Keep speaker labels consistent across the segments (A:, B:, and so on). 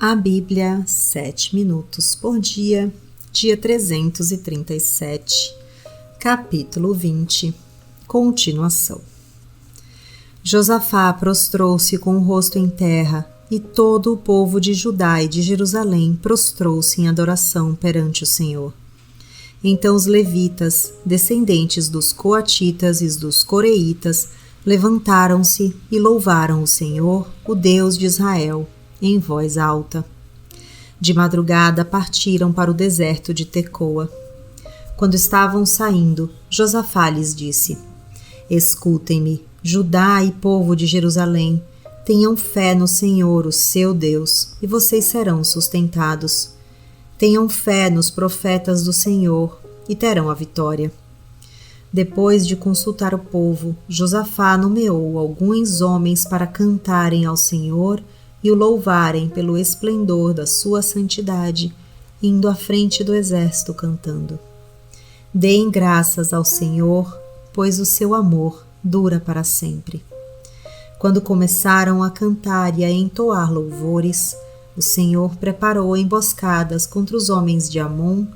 A: A Bíblia, 7 minutos por dia, dia 337, capítulo 20, continuação. Josafá prostrou-se com o rosto em terra, e todo o povo de Judá e de Jerusalém prostrou-se em adoração perante o Senhor. Então os levitas, descendentes dos coatitas e dos coreitas, levantaram-se e louvaram o Senhor, o Deus de Israel, em voz alta. De madrugada partiram para o deserto de Tecoa. Quando estavam saindo, Josafá lhes disse: Escutem-me, Judá e povo de Jerusalém, tenham fé no Senhor, o seu Deus, e vocês serão sustentados. Tenham fé nos profetas do Senhor, e terão a vitória. Depois de consultar o povo, Josafá nomeou alguns homens para cantarem ao Senhor e o louvarem pelo esplendor da sua santidade, indo à frente do exército cantando: Deem graças ao Senhor, pois o seu amor dura para sempre. Quando começaram a cantar e a entoar louvores, o Senhor preparou emboscadas contra os homens de Amon,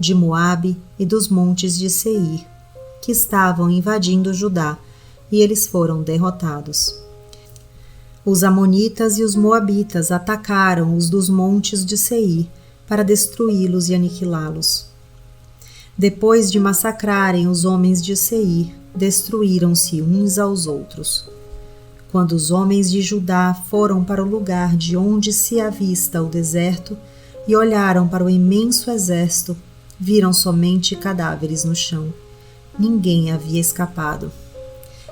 A: de Moabe e dos montes de Seir, que estavam invadindo Judá, e eles foram derrotados. Os amonitas e os moabitas atacaram os dos montes de Seir para destruí-los e aniquilá-los. Depois de massacrarem os homens de Seir, destruíram-se uns aos outros. Quando os homens de Judá foram para o lugar de onde se avista o deserto e olharam para o imenso exército, viram somente cadáveres no chão. Ninguém havia escapado.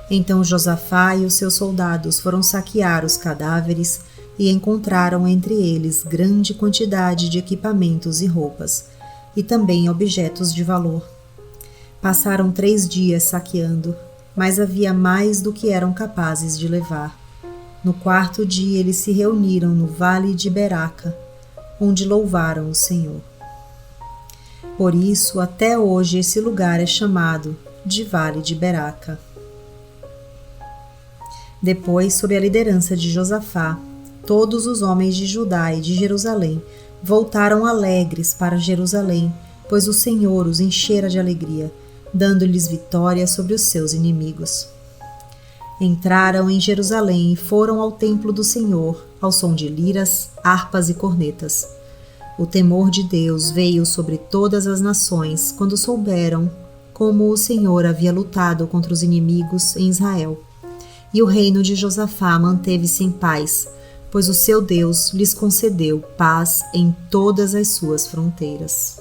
A: Então Josafá e os seus soldados foram saquear os cadáveres e encontraram entre eles grande quantidade de equipamentos e roupas, e também objetos de valor. Passaram 3 dias saqueando, mas havia mais do que eram capazes de levar. No 4º dia eles se reuniram no vale de Beraca, onde louvaram o Senhor. Por isso, até hoje esse lugar é chamado de Vale de Beraca. Depois, sob a liderança de Josafá, todos os homens de Judá e de Jerusalém voltaram alegres para Jerusalém, pois o Senhor os enchera de alegria, dando-lhes vitória sobre os seus inimigos. Entraram em Jerusalém e foram ao templo do Senhor, ao som de liras, harpas e cornetas. O temor de Deus veio sobre todas as nações quando souberam como o Senhor havia lutado contra os inimigos em Israel. E o reino de Josafá manteve-se em paz, pois o seu Deus lhes concedeu paz em todas as suas fronteiras.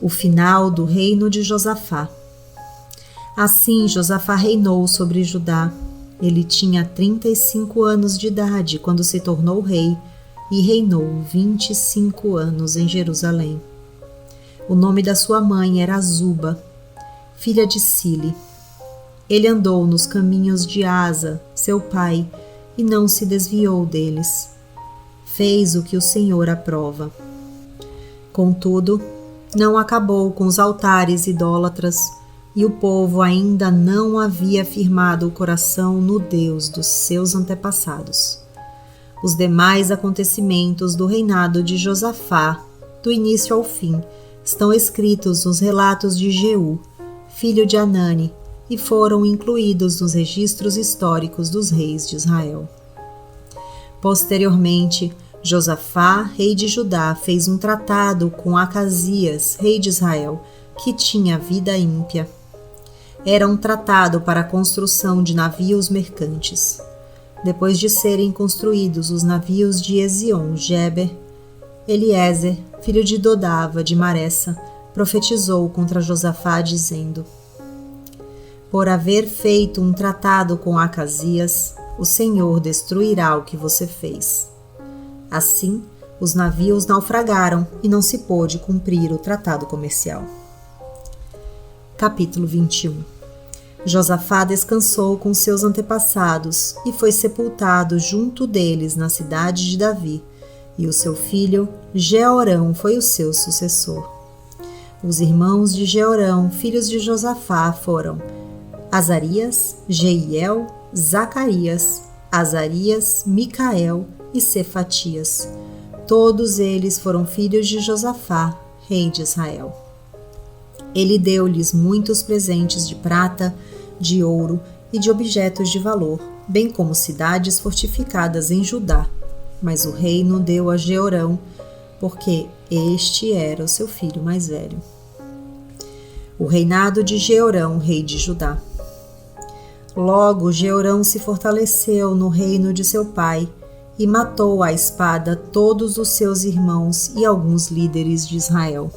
A: O final do reino de Josafá. Assim Josafá reinou sobre Judá. Ele tinha 35 anos de idade quando se tornou rei e reinou 25 anos em Jerusalém. O nome da sua mãe era Azuba, filha de Sile. Ele andou nos caminhos de Asa, seu pai, e não se desviou deles. Fez o que o Senhor aprova. Contudo, não acabou com os altares idólatras, e o povo ainda não havia firmado o coração no Deus dos seus antepassados. Os demais acontecimentos do reinado de Josafá, do início ao fim, estão escritos nos relatos de Jeú, filho de Anani, e foram incluídos nos registros históricos dos reis de Israel. Posteriormente, Josafá, rei de Judá, fez um tratado com Acasias, rei de Israel, que tinha vida ímpia. Era um tratado para a construção de navios mercantes. Depois de serem construídos os navios de Ezion-Geber, Eliezer, filho de Dodava de Maressa, profetizou contra Josafá, dizendo: Por haver feito um tratado com Acasias, o Senhor destruirá o que você fez. Assim, os navios naufragaram e não se pôde cumprir o tratado comercial. Capítulo 21. Josafá descansou com seus antepassados e foi sepultado junto deles na cidade de Davi, e o seu filho Jeorão foi o seu sucessor. Os irmãos de Jeorão, filhos de Josafá, foram Azarias, Jeiel, Zacarias, Azarias, Micael e Cefatias. Todos eles foram filhos de Josafá, rei de Israel. Ele deu-lhes muitos presentes de prata, de ouro e de objetos de valor, bem como cidades fortificadas em Judá. Mas o reino deu a Jeorão, porque este era o seu filho mais velho. O reinado de Jeorão, rei de Judá. Logo, Jeorão se fortaleceu no reino de seu pai e matou à espada todos os seus irmãos e alguns líderes de Israel.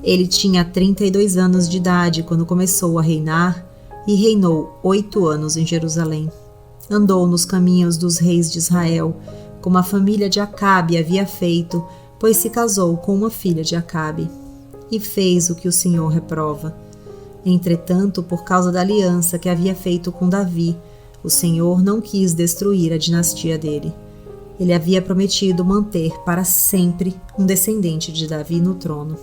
A: Ele tinha 32 anos de idade quando começou a reinar e reinou 8 anos em Jerusalém. Andou nos caminhos dos reis de Israel, como a família de Acabe havia feito, pois se casou com uma filha de Acabe, e fez o que o Senhor reprova. Entretanto, por causa da aliança que havia feito com Davi, o Senhor não quis destruir a dinastia dele. Ele havia prometido manter para sempre um descendente de Davi no trono.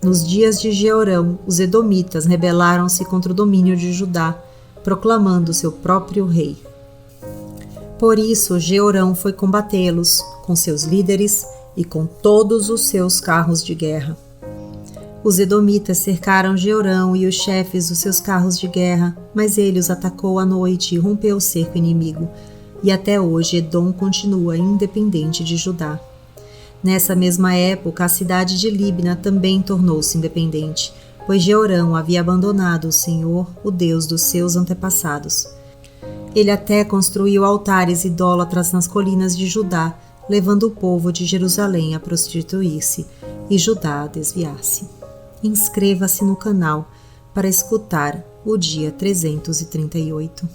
A: Nos dias de Jeorão, os edomitas rebelaram-se contra o domínio de Judá, proclamando seu próprio rei. Por isso, Jeorão foi combatê-los com seus líderes e com todos os seus carros de guerra. Os edomitas cercaram Jeorão e os chefes dos seus carros de guerra, mas ele os atacou à noite e rompeu o cerco inimigo. E até hoje Edom continua independente de Judá. Nessa mesma época, a cidade de Líbna também tornou-se independente, pois Jeorão havia abandonado o Senhor, o Deus dos seus antepassados. Ele até construiu altares idólatras nas colinas de Judá, levando o povo de Jerusalém a prostituir-se e Judá a desviar-se. Inscreva-se no canal para escutar o dia 338.